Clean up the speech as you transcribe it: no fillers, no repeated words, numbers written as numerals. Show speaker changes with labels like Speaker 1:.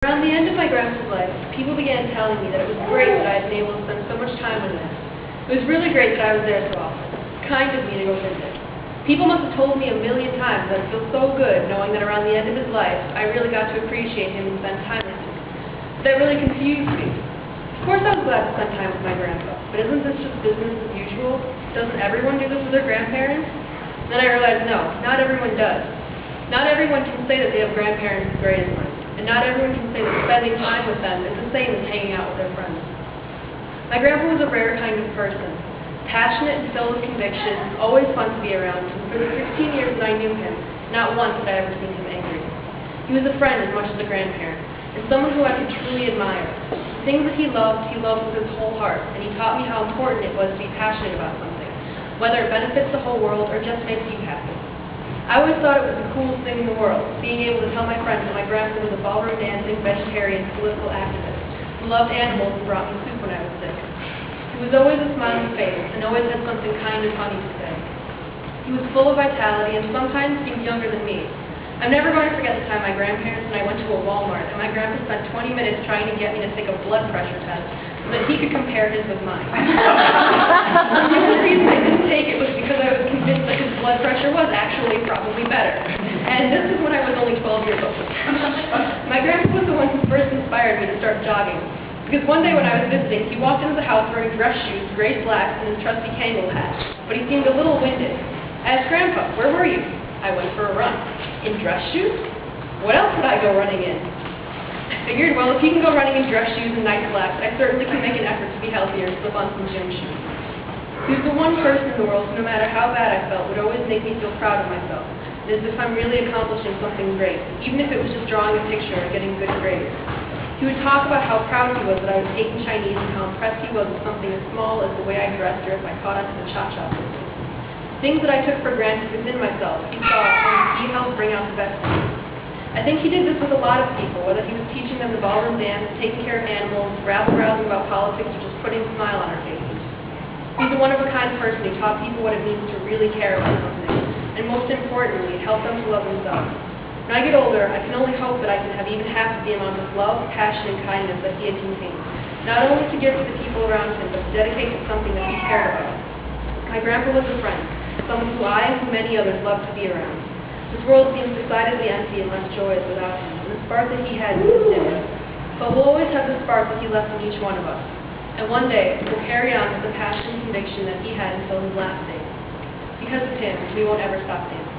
Speaker 1: Around the end of my grandpa's life, people began telling me that it was great that I had been able to spend so much time with him. It was really great that I was there so often. Kind of me to go visit. People must have told me a million times that it feels so good knowing that around the end of his life, I really got to appreciate him and spend time with him. But that really confused me. Of course I was glad to spend time with my grandpa, but isn't this just business as usual? Doesn't everyone do this with their grandparents? Then I realized, no, not everyone does. Not everyone can say that they have grandparents as great as mine. And not everyone can say that spending time with them is the same as hanging out with their friends. My grandpa was a rare kind of person. Passionate and filled with conviction, always fun to be around, and for the 16 years that I knew him, not once had I ever seen him angry. He was a friend as much as a grandparent, and someone who I could truly admire. The things that he loved with his whole heart, and he taught me how important it was to be passionate about something, whether it benefits the whole world or just makes you happy. I always thought it was the coolest thing in the world, being able to tell my friends that my grandpa was a ballroom dancing, vegetarian, political activist who loved animals and brought me soup when I was sick. He was always a smiling face and always had something kind and funny to say. He was full of vitality and sometimes seemed younger than me. I'm never going to forget the time my grandparents and I went to a Walmart and my grandpa spent 20 minutes trying to get me to take a blood pressure test so that he could compare his with mine. The only reason I didn't take it was because I was convinced that his blood pressure was actually probably better. And this is when I was only 12 years old. My grandpa was the one who first inspired me to start jogging. Because one day when I was visiting, he walked into the house wearing dress shoes, gray slacks, and his trusty Seagle hat. But he seemed a little winded. I asked Grandpa, "Where were you?" "I went for a run." "In dress shoes? What else would I go running in?" I figured, well, if he can go running in dress shoes and night slacks, I certainly can make an effort to be healthier and slip on some gym shoes. He was the one person in the world who, no matter how bad I felt, would always make me feel proud of myself, and as if I'm really accomplishing something great, even if it was just drawing a picture or getting good grades. He would talk about how proud he was that I was taking Chinese and how impressed he was with something as small as the way I dressed or if I caught on to the cha-cha system. Things that I took for granted within myself, he saw and he helped bring out the best in me. I think he did this with a lot of people, whether he was teaching them the ballroom dance, taking care of animals, rabble-rousing about politics, or just putting a smile on our faces. He's a one-of-a-kind person who taught people what it means to really care about something, and most importantly, help them to love themselves. When I get older, I can only hope that I can have even half of the amount of love, passion, and kindness that he had contained, not only to give to the people around him, but to dedicate to something that he cared about. My grandpa was a friend, someone who I and many others loved to be around. This world seems decidedly empty and less joyous without him, and the spark that he had was dimmer. But we'll always have the spark that he left in each one of us. And one day, we'll carry on with the passion and conviction that he had until his last day. Because of him, we won't ever stop dancing.